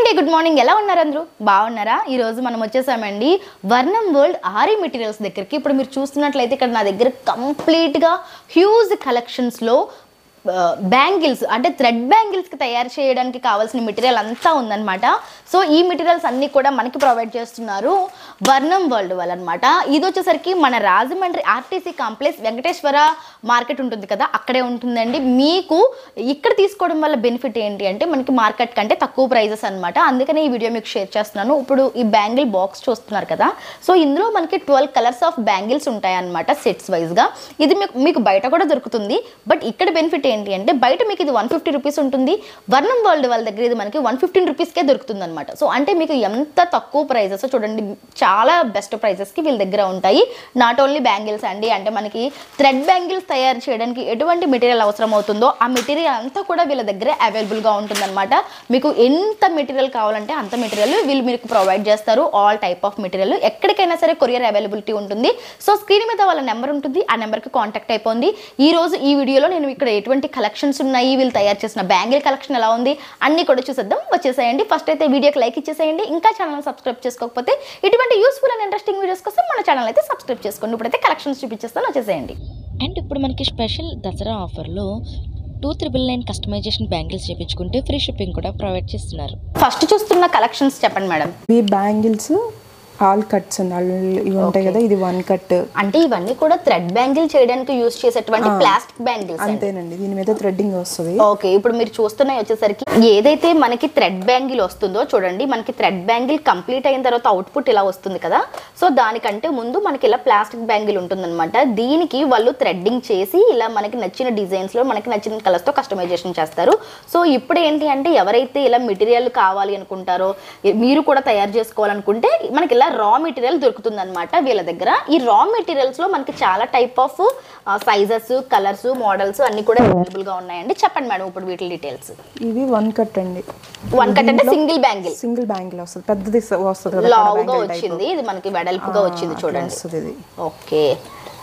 అండి good morning ఎలా ఉన్నారు అందరూ బాగున్నారా ఈ రోజు మనం వచ్చేసామండి వర్ణం వరల్డ్ ఆరి మెటీరియల్స్ దగ్గరికి ఇప్పుడు మీరు చూస్తున్నట్లయితే ఇక్కడ నా దగ్గర కంప్లీట్ గా హ్యూజ్ కలెక్షన్స్ లో బ్యాంగిల్స్ అంటే థ్రెడ్ బ్యాంగిల్స్ కి తయారు చేయడానికి కావాల్సిన మెటీరియల్ అంతా ఉందన్నమాట సో ఈ మెటీరియల్స్ అన్ని కూడా మనకి ప్రొవైడ్ చేస్తున్నారు వర్ణం వరల్డ్ వాళ్ళు అన్నమాట ఇది వచ్చేసరికి మన Rajahmundry RTC complex Venkateswara market ఉంటుంది కదా అక్కడే ఉంటుందండి మీకు ఇక్కడ తీసుకోవడం వల్ల బెనిఫిట్ ఏంటి అంటే మనకి మార్కెట్ కంటే తక్కువ ప్రైజెస్ అన్నమాట అందుకనే ఈ వీడియో మీకు షేర్ చేస్తున్నాను ఇప్పుడు ఈ బ్యాంగిల్ బాక్స్ చూస్తున్నారు కదా సో ఇందులో మనకి 12 కలర్స్ ఆఫ్ బ్యాంగిల్స్ ఉంటాయి అన్నమాట సెట్స్ వైజ్ గా ఇది మీకు బయట కూడా దొరుకుతుంది బట్ ఇక్కడ బెనిఫిట్ ఏంటి అంటే బయట మీకు ఇది 150 రూపీస్ ఉంటుంది వర్ణం వరల్డ్ వాళ్ళ దగ్గర ఇది మనకి 115 రూపీస్కే దొరుకుతుంది అనమాట సో అంటే మీకు ఎంత తక్కువ ప్రైజెస్ చూడండి చాలా బెస్ట్ ప్రైజెస్కి వీళ్ళ దగ్గర ఉంటాయి నాట్ ఓన్లీ బ్యాంగిల్స్ అండి అంటే మనకి థ్రెడ్ బ్యాంగిల్స్ తయారు చేయడానికి ఎటువంటి మెటీరియల్ అవసరం అవుతుందో ఆ మెటీరియల్ అంతా కూడా వీళ్ళ దగ్గర అవైలబుల్గా ఉంటుందన్నమాట మీకు ఎంత మెటీరియల్ కావాలంటే అంత మెటీరియల్ వీళ్ళు మీకు ప్రొవైడ్ చేస్తారు ఆల్ టైప్ ఆఫ్ మెటీరియల్ ఎక్కడికైనా సరే కొరియర్ అవైలబిలిటీ ఉంటుంది సో స్క్రీన్ మీద వాళ్ళ నెంబర్ ఉంటుంది ఆ నెంబర్కి కాంటాక్ట్ అయిపోండి ఈ రోజు ఈ వీడియోలో నేను ఇక్కడ ఎటువంటి కలెక్షన్స్ ఉన్నాయి వీళ్ళు తయారు చేసిన బ్యాంగిల్ కలెక్షన్ ఎలా ఉంది అన్ని కూడా చూసేద్దాం వచ్చేసేయండి ఫస్ట్ అయితే వీడియోకి లైక్ ఇచ్చేసేయండి ఇంకా ఛానల్ సబ్స్క్రైబ్ చేసుకోకపోతే ఇటువంటి యూస్ఫుల్ అండ్ ఇంట్రెస్టింగ్ వీడియోస్ కోసం మన ఛానల్ అయితే సబ్స్క్రైబ్ చేసుకోండి ఇప్పుడైతే కలెక్షన్స్ చూపించేస్తాను వచ్చేసేయండి అండ్ ఇప్పుడు మనకి స్పెషల్ దసరా ఆఫర్లో 299 కస్టమైజేషన్ బ్యాంగిల్స్ చేయించుకుంటే ఫ్రీ షిప్పింగ్ కూడా ప్రొవైడ్ చేస్తున్నారు ఫస్ట్ చూస్తున్న కలెక్షన్స్ చెప్పండి మేడం ఈ బ్యాంగిల్స్ ఆల్ కట్స్ ఇవి ఉంటాయి కదా ఇది 1 కట్ అంటే ఇవన్నీ కూడా థ్రెడ్ బ్యాంగిల్ చేయడానికి యూస్ చేసేటువంటి ప్లాస్టిక్ బ్యాంగిల్స్ అంతేనండి దీని మీద థ్రెడ్డింగ్ వస్తుంది ఓకే ఇప్పుడు మీరు చూస్తున్నాయి వచ్చేసరికి ఏదైతే మనకి థ్రెడ్ బ్యాంగిల్ వస్తుందో చూడండి మనకి థ్రెడ్ బ్యాంగిల్ కంప్లీట్ అయిన తర్వాత అవుట్పుట్ ఇలా వస్తుంది కదా సో దానికంటే ముందు మనకి ఇలా ప్లాస్టిక్ బ్యాంగిల్ ఉంటుందన్నమాట దీనికి వాళ్ళు థ్రెడ్డింగ్ చేసి ఇలా మనకి నచ్చిన డిజైన్స్ లో మనకి నచ్చిన కలర్స్ తో కస్టమైజేషన్ చేస్తారు సో ఇప్పుడు ఏంటి అంటే ఎవరైతే ఇలా మెటీరియల్ కావాలి అనుకుంటారో మీరు కూడా తయారు చేసుకోవాలనుకుంటే మనకి ఇలా రా మెటీరియల్ దొరుకుతుంది అనమాట వీళ్ళ దగ్గర ఈ రా మెటీరియల్స్ లో మనకి చాలా type of sizes colours models అన్ని కూడా అవైలబుల్ గా ఉన్నాయండి చెప్పండి మేడం ఇప్పుడు వీటి డీటెయిల్స్ ఇవి 1 కట్ అండి 1 కట్ అంటే సింగిల్ బ్యాంగిల్ వస్తుంది పెద్దది వస్తుంది లావుగా వచ్చింది ఇది మనకి వెడల్పుగా వచ్చింది చూడండి ఓకే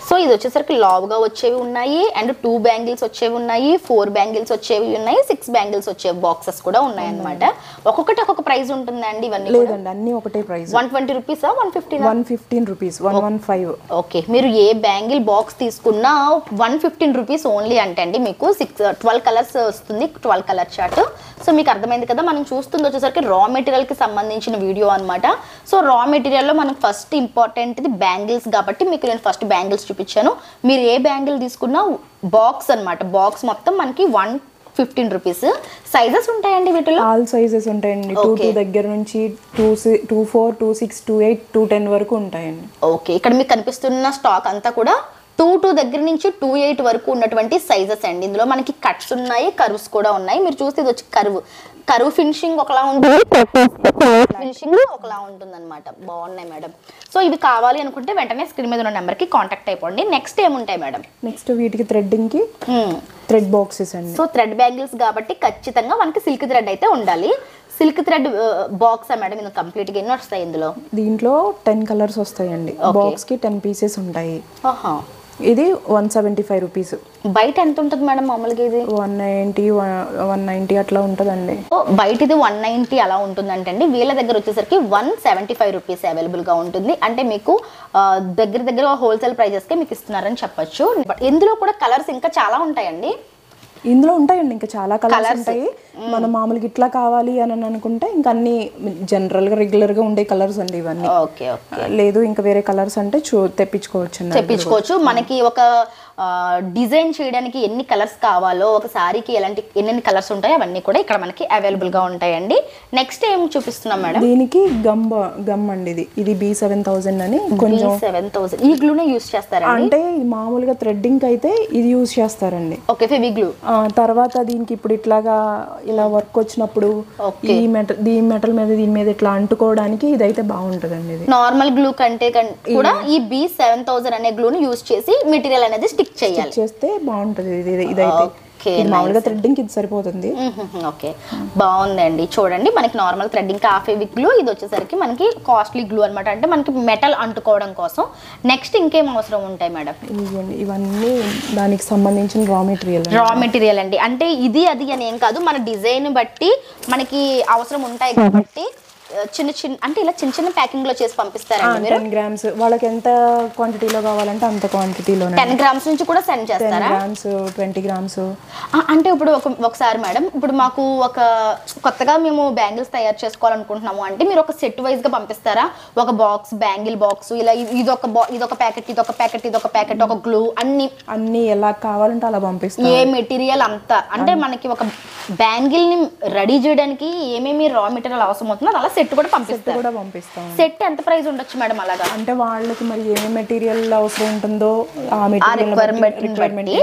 సో ఇది వచ్చేసరికి లావుగా వచ్చేవి ఉన్నాయి అండ్ 2 బ్యాంగిల్స్ వచ్చేవి ఉన్నాయి 4 బ్యాంగిల్స్ వచ్చేవి ఉన్నాయి 6 బ్యాంగిల్స్ వచ్చేవి బాక్సెస్ కూడా ఉన్నాయి అన్నమాట ఒక్కొక్కటి ఒక్కొక్క ప్రైస్ ఉంటుందండి ఇవన్నీ లేదండి అన్ని ఒకటే ప్రైస్ 120 రూపీసా 115 రూపీస్ 115 ఓకే మీరు ఏ బ్యాంగిల్ బాక్స్ తీసుకున్నా 115 రూపీస్ ఓన్లీ అంటే అండి మీకు 12 కలర్స్ వస్తుంది 12 కలర్ చార్ట్ సో మీకు అర్థమైంది కదా మనం చూస్తుంది వచ్చేసరికి రా మెటీరియల్ కి సంబంధించిన వీడియో అన్నమాట సో రా మెటీరియల్ లో మనకు ఫస్ట్ ఇంపార్టెంట్ ఇది బ్యాంగిల్స్ కాబట్టి మీకు నేను ఫస్ట్ బ్యాంగిల్స్ చూపించాను మీరు ఏ బ్యాంగిల్ తీసుకున్నా బాక్స్ అన్నమాట బాక్స్ మొత్తం మనకి 115 రూపీస్ సైజెస్ ఉంటాయండి వీటిలో ఆల్ సైజెస్ ఉంటాయండి 2 దగ్గర నుంచి 24 26 28 210 వరకు ఉంటాయండి ఓకే ఇక్కడ మీకు కనిపిస్తున్న స్టాక్ అంతా కూడా 2 దగ్గర నుంచి 28 వరకు ఉన్నటువంటి సైజెస్ అండి ఇందులో మనకి కట్స్ ఉన్నాయి కర్వ్స్ కూడా ఉన్నాయి మీరు చూస్తే ఇది వచ్చి కర్వ్ ఫినిషింగ్ ఒకలా ఉంటుంది ఫినిషింగ్ ఒకలా ఉంటుంది అనమాట బాగున్నాయి మేడం సో ఇవి కావాలి అనుకుంటే వెంటనే స్క్రీన్ మీద ఉన్న నెంబర్కి కాంటాక్ట్ అయిపోండి నెక్స్ట్ ఏముంటాయి మేడం నెక్స్ట్ వీటికి థ్రెడ్డింగ్ కి థ్రెడ్ బాక్సెస్ అండి సో థ్రెడ్ బ్యాంగిల్స్ కాబట్టి ఖచ్చితంగా మనకి సిల్క్ థ్రెడ్ అయితే ఉండాలి సిల్క్ థ్రెడ్ బాక్స్ మేడం ఇది కంప్లీట్ గా ఎన్ని వస్తాయి ఇందులో దీంట్లో 10 కలర్స్ వస్తాయండి బాక్స్ కి 10 పీసెస్ ఉంటాయి ఇది 175 రూపీస్ బయట ఎంత ఉంటుంది మేడం మామూలుగా ఇది 190 అట్లా ఉంటుందండి బయట ఇది 190 అలా ఉంటుందంటే అండి వీళ్ళ దగ్గర వచ్చేసరికి 175 రూపీస్ అవైలబుల్ గా ఉంటుంది అంటే మీకు దగ్గర హోల్సేల్ ప్రైజెస్ కే మీకు ఇస్తున్నారని చెప్పొచ్చు బట్ ఇందులో కూడా కలర్స్ ఇంకా చాలా ఉంటాయండి ఇందులో ఉంటాయండి ఇంకా చాలా కలర్స్ ఉంటాయి మనం మామూలుగా ఇట్లా కావాలి అని అనుకుంటే ఇంకా అన్ని జనరల్ గా రెగ్యులర్ గా ఉండే కలర్స్ అండి ఇవన్నీ లేదు ఇంకా వేరే కలర్స్ అంటే తెప్పించుకోవచ్చు మనకి ఒక డిజైన్ చేయడానికి ఎన్ని కలర్స్ కావాలో ఒక సారీకి ఎన్ని కలర్స్ ఉంటాయో అవన్నీ కూడా ఇక్కడ మనకి అవైలబుల్ గా ఉంటాయండి నెక్స్ట్ ఏం చూపిస్తున్నాం మేడం దీనికి గమ్ అండి ఇది B7000 అని కొంచెం 7000 ఈ గ్లూనే యూస్ చేస్తారా అంటే మామూలుగా థ్రెడ్డింగ్ అయితే ఇది యూస్ చేస్తారండి ఓకే ఫెవి గ్లూ తర్వాత దీనికి ఇప్పుడు ఇట్లాగా ఇలా వర్క్ వచ్చినప్పుడు ఈ మెటల్ మీద దీని మీద ఇట్లా అంటుకోవడానికి ఇదైతే బాగుంటదండి ఇది నార్మల్ గ్లూ కంటే కూడా ఈ B7000 అనే గ్లూని యూస్ చేసి మెటీరియల్ అనేది స్టిక్ చేయాలి చేస్తే బాగుంటది ఇదైతే ఓకే, మామూలుగా థ్రెడ్డింగ్ ఇది సరిపోతుంది. ఓకే బాగుందండి. చూడండి మనకి నార్మల్ థ్రెడ్డింగ్ కాఫీ గ్లూ, ఇది వచ్చేసరికి మనకి కాస్ట్లీ గ్లూ అనమాట, అంటే మనకి మెటల్ అంటుకోవడం కోసం. నెక్స్ట్ ఇంకేం అవసరం ఉంటాయి మేడం? ఇవన్నీ దానికి సంబంధించిన రా మెటీరియల్ అండి. అంటే ఇది అది అని ఏం కాదు, మన డిజైన్ బట్టి మనకి అవసరం ఉంటాయి కాబట్టి చిన్న అంటే ఇలా చిన్న ప్యాకింగ్ లో చేసి పంపిస్తారండి మీరు? 10 grams వాళ్ళకి ఎంత క్వాంటిటీలో కావాలంటే అంత క్వాంటిటీలో. 10 grams నుంచి కూడా సెండ్ చేస్తారా? 10 grams 20 grams. అంటే ఇప్పుడు ఒకసారి మేడం, ఇప్పుడు మాకు ఒక కొత్తగా మేము బ్యాంగిల్స్ తయారు చేసుకోవాలనుకుంటున్నాము అంటే మీరు ఒక సెట్ వైజ్ గా పంపిస్తారా? ఒక బాక్స్, బ్యాంగిల్ బాక్స్, ఇలా ఇదొక ప్యాకెట్, ఇదొక ప్యాకెట్, ఒక గ్లూ, అన్ని ఎలా కావాలంటే అలా పంపిస్తాం. ఏ మెటీరియల్ అంతా, అంటే మనకి ఒక బ్యాంగిల్ ని రెడీ చేయడానికి ఏమేమి రా మెటీరియల్ అవసరం అవుతుందో అలా సెట్ కూడా పంపిస్తాం. సెట్ ఎంత ప్రైస్ ఉండొచ్చు మేడం అలాగా? అంటే వాళ్ళకి మరి ఏ మెటీరియల్ అవసరం ఉంటుందో ఆ రిక్వైర్మెంట్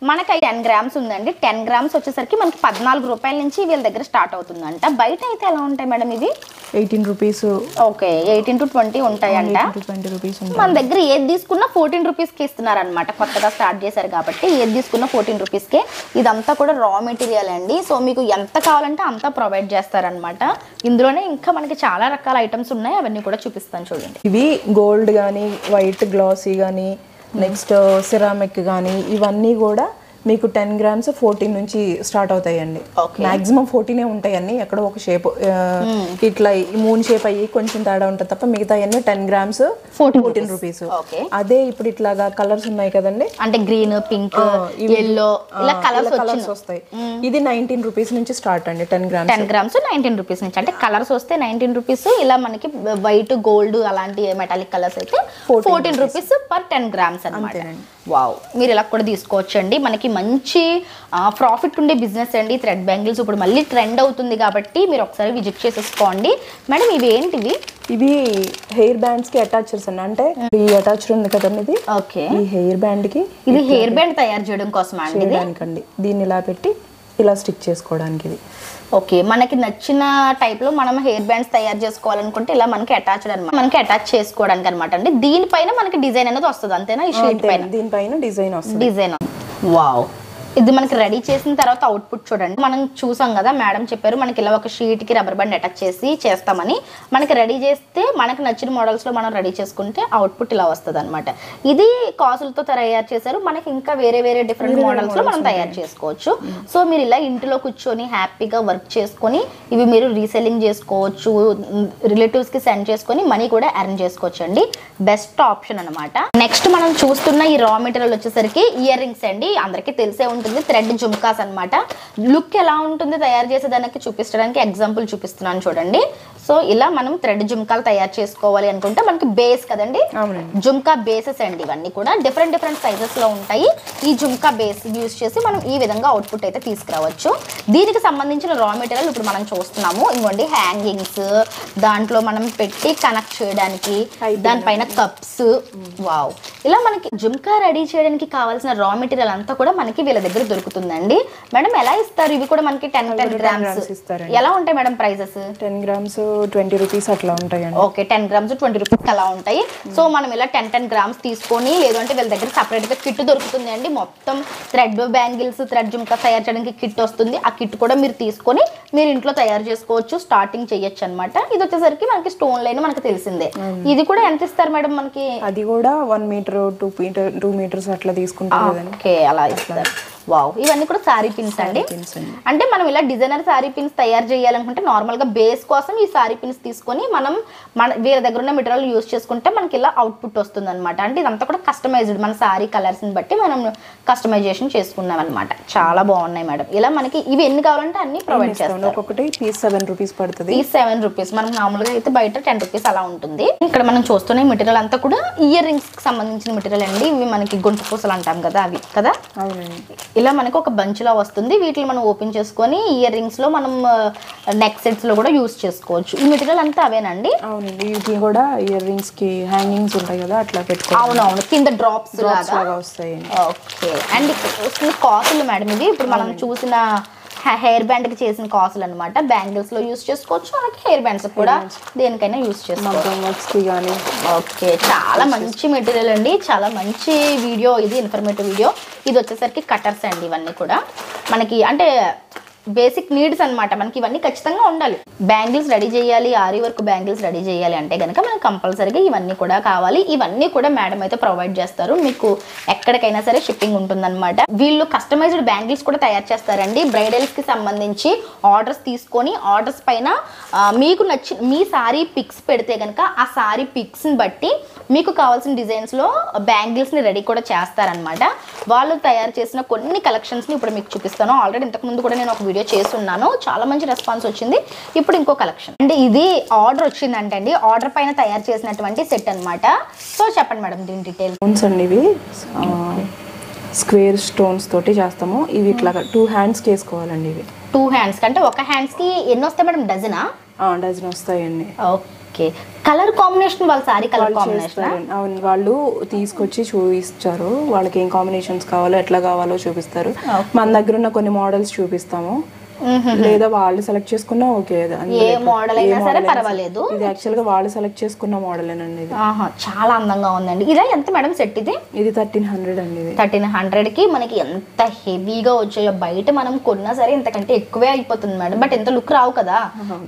మనకి 10 grams ఉందండి. 10 grams వచ్చేసరికి మనకి 14 రూపాయల నుంచి వీళ్ళ దగ్గర స్టార్ట్ అవుతుందంట. బయట అయితే ఎలా ఉంటాయి మేడం ఇవి? 18 రూపీస్. ఓకే, 18 to 20 ఉంటాయంట. 20 రూపీస్. మన దగ్గర ఏది తీసుకున్నా 14 రూపీస్కి ఇస్తున్నారు అనమాట. కొత్తగా స్టార్ట్ చేశారు కాబట్టి ఏది తీసుకున్నా 14 రూపీస్కే. ఇదంతా కూడా రా మెటీరియల్ అండి. సో మీకు ఎంత కావాలంటే అంతా ప్రొవైడ్ చేస్తారనమాట. ఇందులోనే ఇంకా మనకి చాలా రకాల ఐటమ్స్ ఉన్నాయి, అవన్నీ కూడా చూపిస్తాను చూడండి. ఇవి గోల్డ్ కానీ, వైట్ గ్లాసీ కానీ, నెక్స్ట్ సిరామిక్ కానీ, ఇవన్నీ కూడా మీకు 10 grams 14 నుంచి స్టార్ట్ అవుతాయండి. మాక్సిమం 14 ఉంటాయి అన్ని, ఎక్కడో ఒక షేప్ ఇట్లా మూన్ షేప్ అయ్యి కొంచెం తేడా ఉంటుంది తప్ప మిగతా అన్ని 10 grams 14 రూపీస్. అదే ఇప్పుడు ఇట్లాగా కలర్స్ ఉన్నాయి కదండి, అంటే గ్రీన్, పింక్, ఎల్లో, ఇలా కలర్స్ వస్తాయి. ఇది 19 రూపీస్ నుంచి స్టార్ట్ అండి. 10 grams 19 రూపీస్ నుంచి, అంటే కలర్స్ వస్తే 19 రూపీస్. ఇలా మనకి వైట్, గోల్డ్ అలాంటి మెటాలిక్ కలర్స్ అయితే 14 రూపీస్ పర్ 10 grams అనమాట. వావ్, మీరు ఇలా కూడా తీసుకోవచ్చండి. మనకి మంచి ప్రాఫిట్ ఉండే బిజినెస్ అండి థ్రెడ్ బ్యాంగిల్స్. ఇప్పుడు మళ్ళీ ట్రెండ్ అవుతుంది కాబట్టి మీరు ఒకసారి విజిట్ చేసేసుకోండి. మేడం ఇవి ఏంటివి? ఇవి హెయిర్ బ్యాండ్స్ కి అటాచర్స్ అండి. అంటే ఈ అటాచర్ ఉంది కదండి, ఇది ఓకే, ఈ హెయిర్ బ్యాండ్ కి, ఇది హెయిర్ బ్యాండ్ తయారు చేయడం కోసం అండి. దీన్ని ఇలా పెట్టి ఇలా స్టిక్ చేసుకోవడానికి ఇది. ఓకే, మనకి నచ్చిన టైప్ లో మనం హెయిర్ బ్యాండ్స్ తయారు చేసుకోవాలనుకుంటే ఇలా మనకి అటాచ్డ్ అనమాట, మనకి అటాచ్ చేసుకోవడానికి అనమాట అండి. దీనిపైన మనకి డిజైన్ అనేది వస్తుంది అంతేనా? ఈ షీట్ పైన దీనిపైన డిజైన్ వస్తుంది. వావ్, ఇది మనకి రెడీ చేసిన తర్వాత అవుట్పుట్ చూడండి. మనం చూసాం కదా, మేడం చెప్పారు మనకి ఇలా ఒక షీట్ కి రబ్బర్ బ్యాండ్ అటాచ్ చేసి చేస్తామని. మనకి రెడీ చేస్తే మనకి నచ్చిన మోడల్స్ లో మనం రెడీ చేసుకుంటే అవుట్పుట్ ఇలా వస్తుంది అనమాట. ఇది కాసులతో తయారు చేశారు. మనకి ఇంకా వేరే డిఫరెంట్ మోడల్స్ లో మనం తయారు చేసుకోవచ్చు. సో మీరు ఇలా ఇంటిలో కూర్చొని హ్యాపీగా వర్క్ చేసుకొని ఇవి మీరు రీసెల్లింగ్ చేసుకోవచ్చు, రిలేటివ్స్ కి సెండ్ చేసుకొని మనీ కూడా ఎర్న్ చేసుకోవచ్చు అండి. బెస్ట్ ఆప్షన్ అనమాట. నెక్స్ట్ మనం చూస్తున్న ఈ రా మెటీరియల్ వచ్చేసరికి ఇయర్ రింగ్స్ అండి. అందరికీ తెలిసే ఉంటుంది, థ్రెడ్ జుమ్కాస్ అనమాట. లుక్ ఎలా ఉంటుంది తయారు చేసేదానికి చూపించడానికి ఎగ్జాంపుల్ చూపిస్తున్నాను చూడండి. సో ఇలా మనం థ్రెడ్ జుమ్కాలు తయారు చేసుకోవాలి అనుకుంటే మనకి బేస్ కదండి, జుమ్కా బేసెస్ అండి. ఇవన్నీ కూడా డిఫరెంట్ సైజెస్ లో ఉంటాయి. ఈ జుమ్కా బేస్ యూజ్ చేసి మనం ఈ విధంగా అవుట్పుట్ అయితే తీసుకురావచ్చు. దీనికి సంబంధించిన రా మెటీరియల్ ఇప్పుడు మనం చూస్తున్నాము. ఇంకోండి హ్యాంగింగ్స్, దాంట్లో మనం పెట్టి కనెక్ట్ చేయడానికి, దానిపైన కప్స్. వావ్, ఇలా మనకి జుమ్కా రెడీ చేయడానికి కావాల్సిన రా మెటీరియల్ అంతా కూడా మనకి వీళ్ళ దగ్గర దొరుకుతుందండి. మేడం ఎలా ఇస్తారు? ఇవి కూడా మనకి 10 grams ఇస్తారు. ఎలా ఉంటాయి మేడం ప్రైజెస్? 10 grams 20 రూపీస్ అట్లా ఉంటాయండి. ఓకే, 10 grams 20 రూపీస్ అలా ఉంటాయి. సో మనం ఇలా 10 grams తీసుకొని, లేదంటే వీళ్ళ దగ్గర సపరేట్ గా కిట్ దొరుకుతుంది అండి. మొత్తం థ్రెడ్ బ్యాంగిల్స్, థ్రెడ్ జుమ్కా తయారు చేయడానికి కిట్ వస్తుంది. ఆ కిట్ కూడా మీరు తీసుకొని మీరు ఇంట్లో తయారు చేసుకోవచ్చు, స్టార్టింగ్ చేయొచ్చు అనమాట. ఇది వచ్చేసరికి మనకి స్టోన్ లైన్ మనకి తెలిసిందే. ఇది కూడా ఎంత ఇస్తారు మేడం మనకి? అది కూడా 1 మీటర్ 2 మీటర్స్ అట్లా తీసుకుంటారు. ఓకే, అలా ఇస్తారు. వావ్, ఇవన్నీ కూడా సారీ పిన్స్ అండి. అంటే మనం ఇలా డిజైనర్ సారీ పిన్స్ తయారు చేయాలనుకుంటే నార్మల్ గా బేస్ కోసం ఈ సారీ పిన్స్ తీసుకొని మనం వీళ్ళ దగ్గర ఉన్న మెటీరియల్ యూజ్ చేసుకుంటే మనకి ఇలా అవుట్పుట్ వస్తుంది అనమాట. అంటే ఇదంతా కూడా కస్టమైజ్డ్, మన సారీ కలర్స్ ని బట్టి మనం కస్టమైజేషన్ చేసుకున్నాం అనమాట. చాలా బాగున్నాయి మేడం. ఇలా మనకి ఇవి ఎన్ని కావాలంటే అన్ని ప్రొవైడ్ చేస్తాం. ఒక్కొక్కటి పీస్ 7 రూపీస్ పడుతుంది. Piece 7 rupees. మనకు మామూలుగా అయితే బయట 10 రూపీస్ అలా ఉంటుంది. ఇక్కడ మనం చూస్తున్న మెటీరియల్ అంతా కూడా ఇయర్ రింగ్స్ కి సంబంధించిన మెటీరియల్ అండి. ఇవి మనకి గుంట పూసలు అంటాం కదా, అవి కదా. ఇలా మనకు ఒక బంచ్ లా వస్తుంది. వీటిని మనం ఓపెన్ చేసుకొని ఇయర్ రింగ్స్ లో మనం నెక్ సెట్స్ లో కూడా యూజ్ చేసుకోవచ్చు. ఈ మెటీరియల్ అంతా అవేనండి. అవునండి, వీటిని కూడా ఇయర్ రింగ్స్ కి హ్యాంగింగ్స్ ఉంటాయి కదా, అట్లా పెట్టుకో. అవునవును, కింద డ్రాప్స్ లాగా వస్తాయి. ఓకే, అండ్ కాసులు మేడం ఇది ఇప్పుడు మనం చూసిన హెయిర్ బ్యాండ్కి చేసిన కాసులు అనమాట. బ్యాంగిల్స్లో యూస్ చేసుకోవచ్చు, అలాగే హెయిర్ బ్యాండ్స్ కూడా దేనికైనా యూస్ చేసుకోవచ్చు. ఓకే, చాలా మంచి మెటీరియల్ అండి, చాలా మంచి వీడియో ఇది, ఇన్ఫర్మేటివ్ వీడియో. ఇది వచ్చేసరికి కటర్స్ అండి, ఇవన్నీ కూడా మనకి అంటే బేసిక్ నీడ్స్ అనమాట. మనకి ఇవన్నీ ఖచ్చితంగా ఉండాలి. బ్యాంగిల్స్ రెడీ చేయాలి, ఆరి వర్క్ బ్యాంగిల్స్ రెడీ చేయాలి అంటే కనుక మనకి కంపల్సరీగా ఇవన్నీ కూడా కావాలి. ఇవన్నీ కూడా మేడం అయితే ప్రొవైడ్ చేస్తారు, మీకు ఎక్కడికైనా సరే షిప్పింగ్ ఉంటుందన్నమాట. వీళ్ళు కస్టమైజ్డ్ బ్యాంగిల్స్ కూడా తయారు చేస్తారండి. బ్రైడల్స్కి సంబంధించి ఆర్డర్స్ తీసుకొని ఆర్డర్స్ పైన మీకు మీ సారీ పిక్స్ పెడితే కనుక ఆ సారీ పిక్స్ని బట్టి మీకు కావాల్సిన డిజైన్స్లో బ్యాంగిల్స్ని రెడీ కూడా చేస్తారనమాట. వాళ్ళు తయారు చేసిన కొన్ని కలెక్షన్స్ని ఇప్పుడు మీకు చూపిస్తాను. ఆల్రెడీ ఇంతకుముందు కూడా నేను ఒక వీడియో చేస్తున్నాను, చాలా మంచి రెస్పాన్స్ వచ్చింది. ఇప్పుడు ఇంకో కలెక్షన్ అంటే ఇది ఆర్డర్ వచ్చిందంటే అండి, ఆర్డర్ పైన తయారు చేసినటువంటి సెట్ అనమాట. సో చెప్పండి మేడం దీని డీటెయిల్స్. అండి ఇవి స్క్వేర్ స్టోన్స్ తోటి చేస్తాము. ఇవి ఇట్లా 2 హ్యాండ్స్కి వేసుకోవాలండి. ఇవి 2 హ్యాండ్స్ అంటే ఒక హ్యాండ్స్కి ఎన్ని వస్తాయి మేడం? డజనా? డజన్ వస్తాయండి. ఓకే, కలర్ కాంబినేషన్ వాళ్ళ సారీ కలర్ కాంబినేషన్ అవును, వాళ్ళు తీసుకొచ్చి చూపిస్తారు. వాళ్ళకి ఏం కాంబినేషన్స్ కావాలో ఎట్లా కావాలో చూపిస్తారు. మన దగ్గర ఉన్న కొన్ని మోడల్స్ చూపిస్తాము, లేదా వాళ్ళు సెలెక్ట్ చేసుకున్నా ఓకే. ఏ మోడల్ అయినా సరే పర్వాలేదు. ఇది యాక్చువల్ గా వాళ్ళు సెలెక్ట్ చేసుకున్న మోడల్ ఏనండి. ఇది చాలా అందంగా ఉందండి. ఇదే ఎంత మేడం సెట్? ఇది 1300 అండి. 1300 కి మనకి ఎంత హెవీగా వచ్చాయో. బయట మనం కొన్నా సరే ఇంతకంటే ఎక్కువే అయిపోతుంది మేడం, బట్ ఎంత లుక్ రావు కదా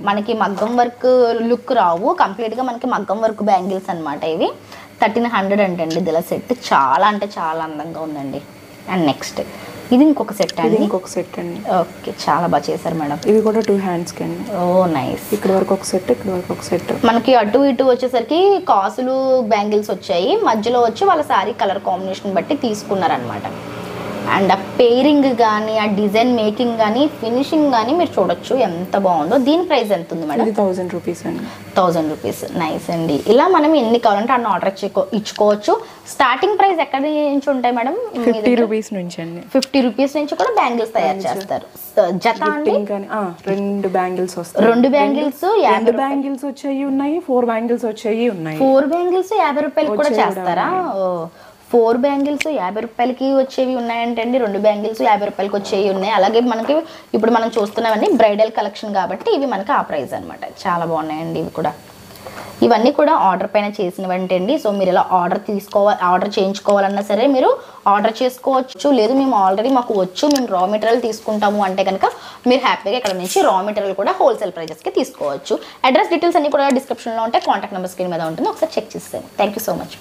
మనకి. మగ్గం వర్క్ లుక్ రావు, కంప్లీట్ గా మనకి మగ్గం వర్క్ బ్యాంగిల్స్ అనమాట ఇవి. 1300 అంటండి ఇలా సెట్. చాలా అంటే చాలా అందంగా ఉందండి. అండ్ నెక్స్ట్ ఇది ఇంకొక సెట్ అండి. ఇంకొక సెట్ అండి. ఓకే, చాలా బాగా చేశారు మేడం. ఇవి కూడా 2 హ్యాండ్స్కి అండి. ఓ నైస్. ఇక్కడ వరకు ఒక సెట్, ఇక్కడ వరకు ఒక సెట్. మనకి అటు ఇటు వచ్చేసరికి కాసులు బ్యాంగిల్స్ వచ్చాయి, మధ్యలో వచ్చి వాళ్ళ సారీ కలర్ కాంబినేషన్ బట్టి తీసుకున్నారనమాట. అండ్ ఆ పేరింగ్ కానీ, ఆ డిజైన్ మేకింగ్ కానీ, ఫినిషింగ్ కానీ మీరు చూడొచ్చు ఎంత బాగుందో. దీని ప్రైస్ ఎంత ఉంది మేడం? 1000 రూపీస్ అండి. 1000 రూపీస్. నైస్ అండి. ఇలా మనం ఎన్ని కావాలంటే అన్ని ఆర్డర్ ఇచ్చుకోవచ్చు. స్టార్టింగ్ ప్రైస్ ఎక్కడి నుంచి ఉంటాయి మేడం? 50 రూపీస్ నుంచి అండి. 50 రూపీస్ నుంచి కూడా బ్యాంగిల్స్ తయారు చేస్తారు. జత అండి. 2 బ్యాంగిల్స్ వస్తాయి. 2 బ్యాంగిల్స్ 2 బ్యాంగిల్స్ వచ్చాయి ఉన్నాయి, 4 బ్యాంగిల్స్ వచ్చాయి ఉన్నాయి. 4 బ్యాంగిల్స్ 50 రూపాయలు కూడా చేస్తారా? 4 బ్యాంగిల్స్ 50 రూపాయలకి వచ్చేవి ఉన్నాయంటే అండి, 2 బ్యాంగిల్స్ 50 రూపాయలకి వచ్చేవి ఉన్నాయి. అలాగే మనకి ఇప్పుడు మనం చూస్తున్నామని బ్రైడల్ కలెక్షన్ కాబట్టి ఇవి మనకి ఆ ప్రైస్ అనమాట. చాలా బాగున్నాయండి ఇవి కూడా. ఇవన్నీ కూడా ఆర్డర్ పైన చేసినవంటే అండి. సో మీరు ఇలా ఆర్డర్ చేయించుకోవాలన్నా సరే మీరు ఆర్డర్ చేసుకోవచ్చు. లేదు మేము ఆల్రెడీ మాకు వచ్చు, మేము రా మెటీరియల్ తీసుకుంటాము అంటే కనుక మీరు హ్యాపీగా ఇక్కడ నుంచి రా మెటీరియల్ కూడా హోల్సేల్ ప్రైజెస్కి తీసుకోవచ్చు. అడ్రస్ డీటెయిల్స్ అన్ని కూడా డిస్క్రిప్షన్లో ఉంటాయి, కాంటాక్ట్ నెంబర్ స్క్రీన్ మీద ఉంటుంది, ఒకసారి చెక్ చేస్తాను. Thank you so much.